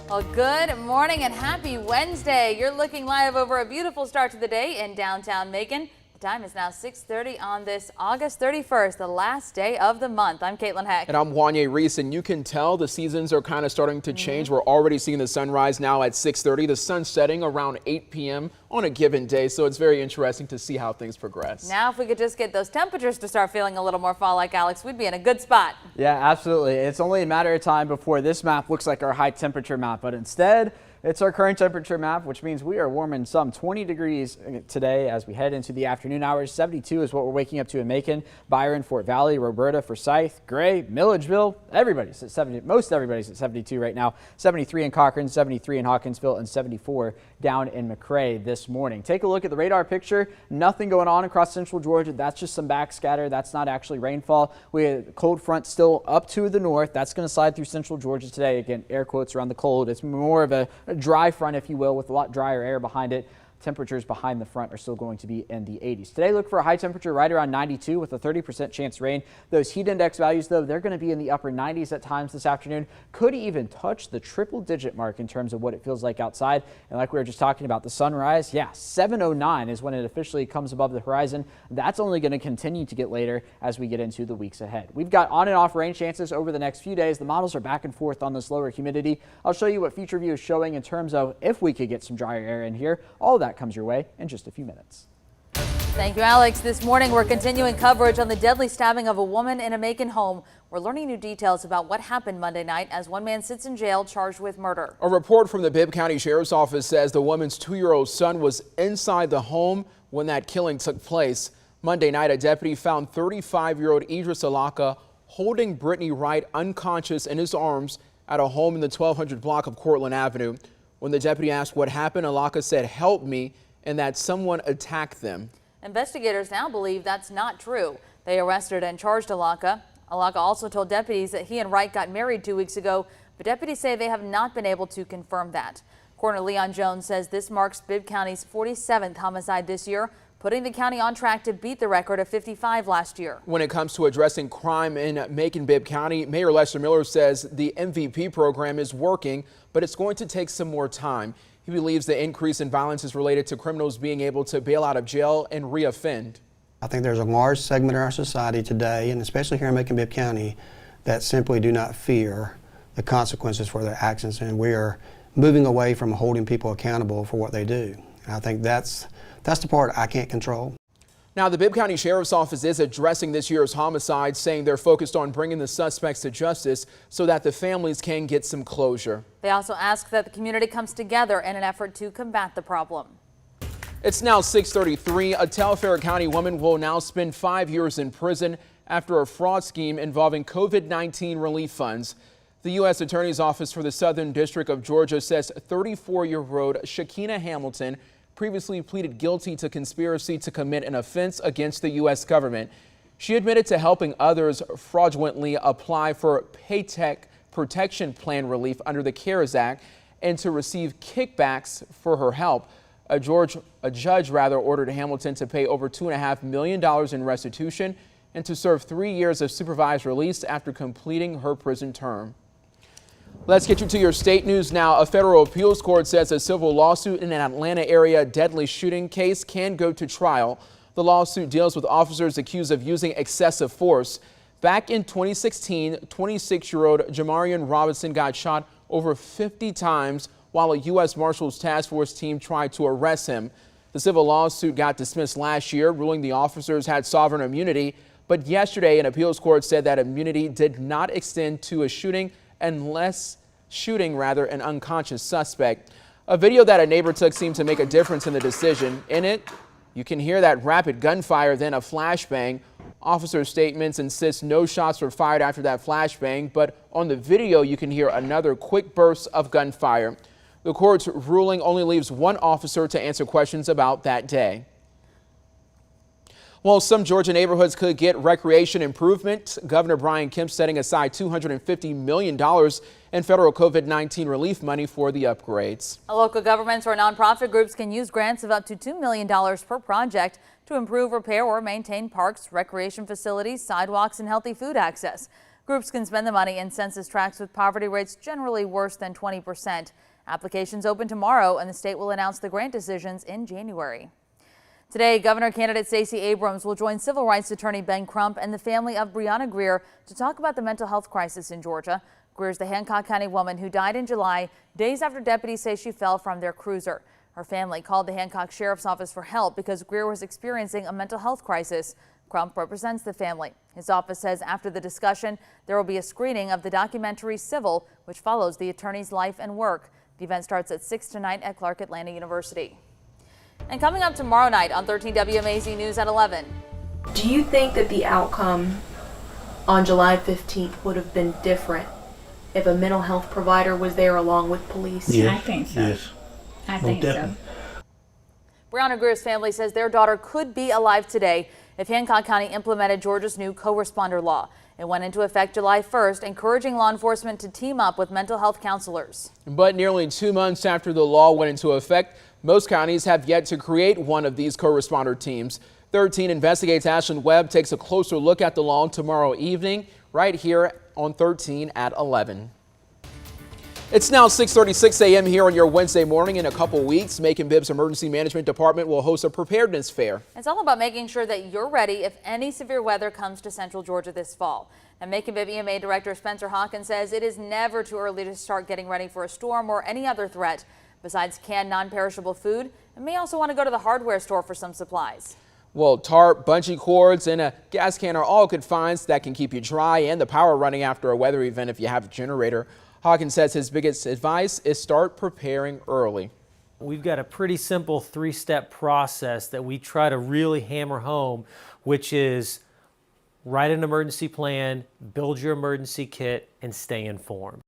Well, good morning and happy Wednesday. You're looking live over a beautiful start to the day in downtown Macon. The time is now 6:30 on this August 31st, the last day of the month. I'm Caitlin Heck. And I'm Wanye Reese, and you can tell the seasons are kind of starting to change. We're already seeing the sunrise now at 6:30, the sun setting around 8 p.m. on a given day. So it's very interesting to see how things progress. Now, if we could just get those temperatures to start feeling a little more fall-like, Alex, we'd be in a good spot. Yeah, absolutely. It's only a matter of time before this map looks like our high temperature map, but instead it's our current temperature map, which means we are warming some 20 degrees today as we head into the afternoon hours. 72 is what we're waking up to in Macon, Byron, Fort Valley, Roberta, Forsyth, Gray, Milledgeville. Everybody's at 70. Most everybody's at 72 right now. 73 in Cochrane, 73 in Hawkinsville, and 74 down in McRae this morning. Take a look at the radar picture. Nothing going on across central Georgia. That's just some backscatter. That's not actually rainfall. We have a cold front still up to the north. That's going to slide through central Georgia today. Again, air quotes around the cold. It's more of a dry front, if you will, with a lot drier air behind it. Temperatures behind the front are still going to be in the 80s. Today, look for a high temperature right around 92 with a 30% chance rain. Those heat index values, though, they're going to be in the upper 90s at times this afternoon. Could even touch the triple-digit mark in terms of what it feels like outside. And like we were just talking about, the sunrise, yeah, 7:09 is when it officially comes above the horizon. That's only going to continue to get later as we get into the weeks ahead. We've got on and off rain chances over the next few days. The models are back and forth on this lower humidity. I'll show you what Future View is showing in terms of if we could get some drier air in here. All that comes your way in just a few minutes. Thank you, Alex. This morning, we're continuing coverage on the deadly stabbing of a woman in a Macon home. We're learning new details about what happened Monday night as one man sits in jail charged with murder. A report from the Bibb County Sheriff's Office says the woman's 2-year-old son was inside the home when that killing took place. Monday night, a deputy found 35-year-old Idris Alaka holding Brittany Wright unconscious in his arms at a home in the 1200 block of Cortland Avenue. When the deputy asked what happened, Alaka said, "Help me," and that someone attacked them. Investigators now believe that's not true. They arrested and charged Alaka. Alaka also told deputies that he and Wright got married 2 weeks ago, but deputies say they have not been able to confirm that. Coroner Leon Jones says this marks Bibb County's 47th homicide this year, putting the county on track to beat the record of 55 last year. When it comes to addressing crime in Macon-Bibb County, Mayor Lester Miller says the MVP program is working, but it's going to take some more time. He believes the increase in violence is related to criminals being able to bail out of jail and reoffend. I think there's a large segment of our society today, and especially here in Macon-Bibb County, that simply do not fear the consequences for their actions, and we are moving away from holding people accountable for what they do. And I think that's the part I can't control. Now, the Bibb County Sheriff's Office is addressing this year's homicide, saying they're focused on bringing the suspects to justice so that the families can get some closure. They also ask that the community comes together in an effort to combat the problem. It's now 6:33. A Telfair County woman will now spend 5 years in prison after a fraud scheme involving COVID-19 relief funds. The U.S. Attorney's Office for the Southern District of Georgia says 34-year-old Shakina Hamilton previously pleaded guilty to conspiracy to commit an offense against the U.S. government. She admitted to helping others fraudulently apply for Paycheck Protection Plan relief under the CARES Act and to receive kickbacks for her help. A judge ordered Hamilton to pay over $2.5 million in restitution and to serve 3 years of supervised release after completing her prison term. Let's get you to your state news now. A federal appeals court says a civil lawsuit in an Atlanta area deadly shooting case can go to trial. The lawsuit deals with officers accused of using excessive force. Back in 2016, 26-year-old Jamarian Robinson got shot over 50 times while a U.S. Marshals Task Force team tried to arrest him. The civil lawsuit got dismissed last year, ruling the officers had sovereign immunity. But yesterday, an appeals court said that immunity did not extend to a shooting unless shooting an unconscious suspect. A video that a neighbor took seemed to make a difference in the decision. In it, you can hear that rapid gunfire, then a flashbang. Officer statements insist no shots were fired after that flashbang, but on the video you can hear another quick burst of gunfire. The court's ruling only leaves one officer to answer questions about that day. Well, some Georgia neighborhoods could get recreation improvement. Governor Brian Kemp setting aside $250 million in federal COVID-19 relief money for the upgrades. Local governments or nonprofit groups can use grants of up to $2 million per project to improve, repair, or maintain parks, recreation facilities, sidewalks, and healthy food access. Groups can spend the money in census tracts with poverty rates generally worse than 20%. Applications open tomorrow, and the state will announce the grant decisions in January. Today, Governor candidate Stacey Abrams will join civil rights attorney Ben Crump and the family of Breonna Greer to talk about the mental health crisis in Georgia. Greer is the Hancock County woman who died in July, days after deputies say she fell from their cruiser. Her family called the Hancock Sheriff's Office for help because Greer was experiencing a mental health crisis. Crump represents the family. His office says after the discussion, there will be a screening of the documentary Civil, which follows the attorney's life and work. The event starts at 6 tonight at Clark Atlanta University. And coming up tomorrow night on 13 WMAZ News at 11. Do you think that the outcome on July 15th would have been different if a mental health provider was there along with police? Yeah, I think so. Yes. I think so. Breonna Greer's family says their daughter could be alive today if Hancock County implemented Georgia's new co-responder law. It went into effect July 1st, encouraging law enforcement to team up with mental health counselors. But nearly 2 months after the law went into effect, most counties have yet to create one of these co-responder teams. 13 Investigates Ashlyn Webb takes a closer look at the law tomorrow evening, right here on 13 at 11. It's now 6:36 a.m. here on your Wednesday morning. In a couple weeks, Macon Bibb's Emergency Management Department will host a preparedness fair. It's all about making sure that you're ready if any severe weather comes to central Georgia this fall. And Macon Bibb EMA Director Spencer Hawkins says it is never too early to start getting ready for a storm or any other threat. Besides canned non-perishable food, you may also want to go to the hardware store for some supplies. Well, tarp, bungee cords, and a gas can are all good finds that can keep you dry and the power running after a weather event if you have a generator. Hawkins says his biggest advice is start preparing early. We've got a pretty simple 3-step process that we try to really hammer home, which is write an emergency plan, build your emergency kit, and stay informed.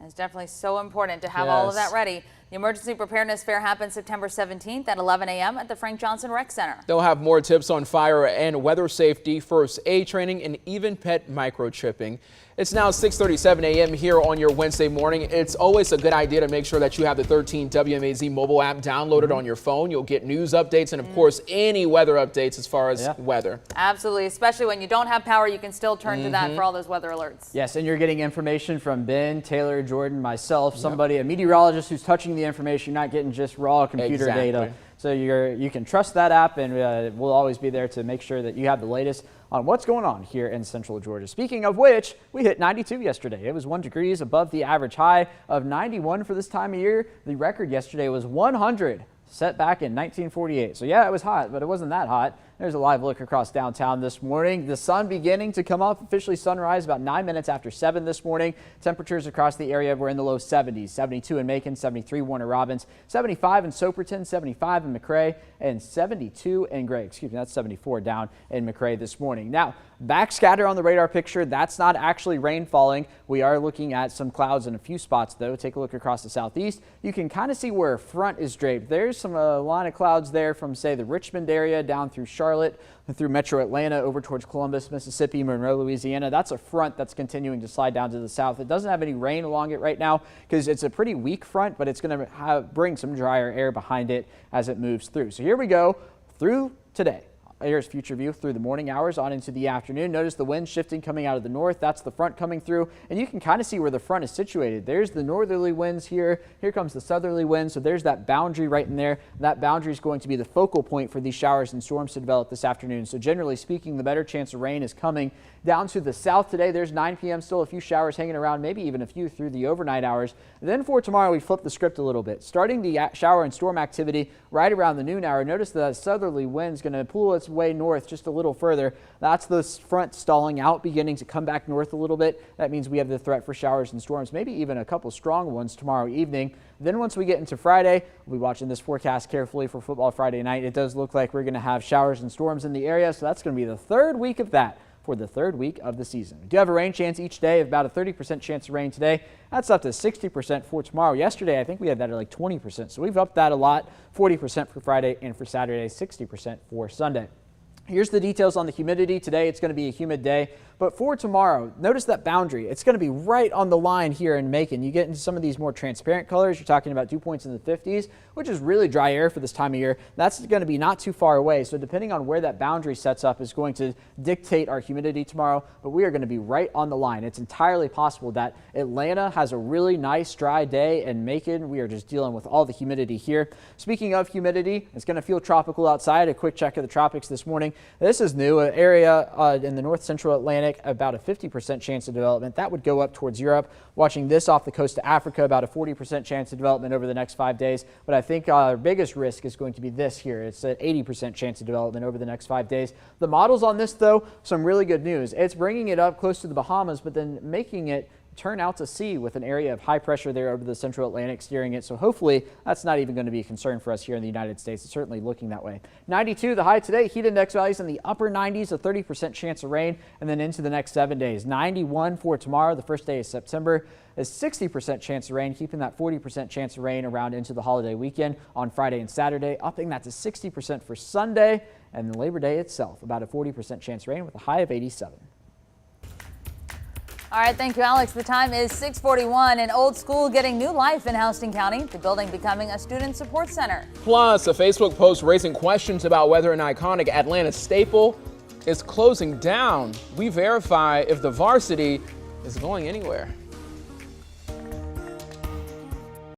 It's definitely so important to have all of that ready. The Emergency Preparedness Fair happens September 17th at 11 a.m. at the Frank Johnson Rec Center. They'll have more tips on fire and weather safety, first aid training, and even pet microchipping. It's now 6:37 a.m. here on your Wednesday morning. It's always a good idea to make sure that you have the 13 WMAZ mobile app downloaded on your phone. You'll get news updates and, of course, any weather updates as far as weather. Absolutely, especially when you don't have power, you can still turn to that for all those weather alerts. Yes, and you're getting information from Ben, Taylor, Jordan, myself, somebody, a meteorologist who's touching the information. You're not getting just raw computer data. So you can trust that app, and we'll always be there to make sure that you have the latest on what's going on here in central Georgia. Speaking of which, we hit 92 yesterday. It was 1 degree above the average high of 91 for this time of year. The record yesterday was 100, set back in 1948. So yeah, it was hot, but it wasn't that hot. There's a live look across downtown this morning. The sun beginning to come up, officially sunrise about 9 minutes after 7 this morning. Temperatures across the area were in the low 70s, 72 in Macon, 73 Warner Robins, 75 in Soperton, 75 in McRae, and 72 in Gray. Excuse me, that's 74 down in McRae this morning. Now, backscatter on the radar picture, that's not actually rain falling. We are looking at some clouds in a few spots, though. Take a look across the southeast. You can kind of see where a front is draped. There's some line of clouds there from, say, the Richmond area down through Charlotte, through metro Atlanta, over towards Columbus, Mississippi, Monroe, Louisiana. That's a front that's continuing to slide down to the south. It doesn't have any rain along it right now because it's a pretty weak front, but it's going to bring some drier air behind it as it moves through. So here we go through today. Here's future view through the morning hours on into the afternoon. Notice the wind shifting coming out of the north. That's the front coming through, and you can kind of see where the front is situated. There's the northerly winds here. Here comes the southerly wind. So there's that boundary right in there. That boundary is going to be the focal point for these showers and storms to develop this afternoon. So generally speaking, the better chance of rain is coming down to the south today. There's 9 p.m. still a few showers hanging around, maybe even a few through the overnight hours. Then for tomorrow, we flip the script a little bit. Starting the shower and storm activity right around the noon hour. Notice the southerly wind is going to pull its way north just a little further. That's the front stalling out, beginning to come back north a little bit. That means we have the threat for showers and storms, maybe even a couple strong ones tomorrow evening. Then once we get into Friday, we'll be watching this forecast carefully for Football Friday night. It does look like we're going to have showers and storms in the area, so that's going to be the third week of that for the third week of the season. We do have a rain chance each day of about a 30% chance of rain today. That's up to 60% for tomorrow. Yesterday, I think we had that at like 20%, so we've upped that a lot. 40% for Friday, and for Saturday, 60% for Sunday. Here's the details on the humidity. Today, it's going to be a humid day. But for tomorrow, notice that boundary. It's going to be right on the line here in Macon. You get into some of these more transparent colors. You're talking about dew points in the 50s, which is really dry air for this time of year. That's going to be not too far away. So depending on where that boundary sets up is going to dictate our humidity tomorrow. But we are going to be right on the line. It's entirely possible that Atlanta has a really nice dry day, and Macon, we are just dealing with all the humidity here. Speaking of humidity, it's going to feel tropical outside. A quick check of the tropics this morning. This is new. An area in the north central Atlantic, about a 50% chance of development. That would go up towards Europe. Watching this off the coast of Africa, about a 40% chance of development over the next 5 days. But I think our biggest risk is going to be this here. It's an 80% chance of development over the next 5 days. The models on this, though, some really good news. It's bringing it up close to the Bahamas, but then making it turn out to sea with an area of high pressure there over the central Atlantic steering it. So hopefully that's not even going to be a concern for us here in the United States. It's certainly looking that way. 92, the high today. Heat index values in the upper 90s, a 30% chance of rain, and then into the next 7 days. 91 for tomorrow, the first day of September. A 60% chance of rain, keeping that 40% chance of rain around into the holiday weekend on Friday and Saturday, upping that to 60% for Sunday, and the Labor Day itself, about a 40% chance of rain with a high of 87. All right, thank you, Alex. The time is 6:41. An old school getting new life in Houston County, the building becoming a student support center. Plus, a Facebook post raising questions about whether an iconic Atlanta staple is closing down. We verify if the varsity is going anywhere.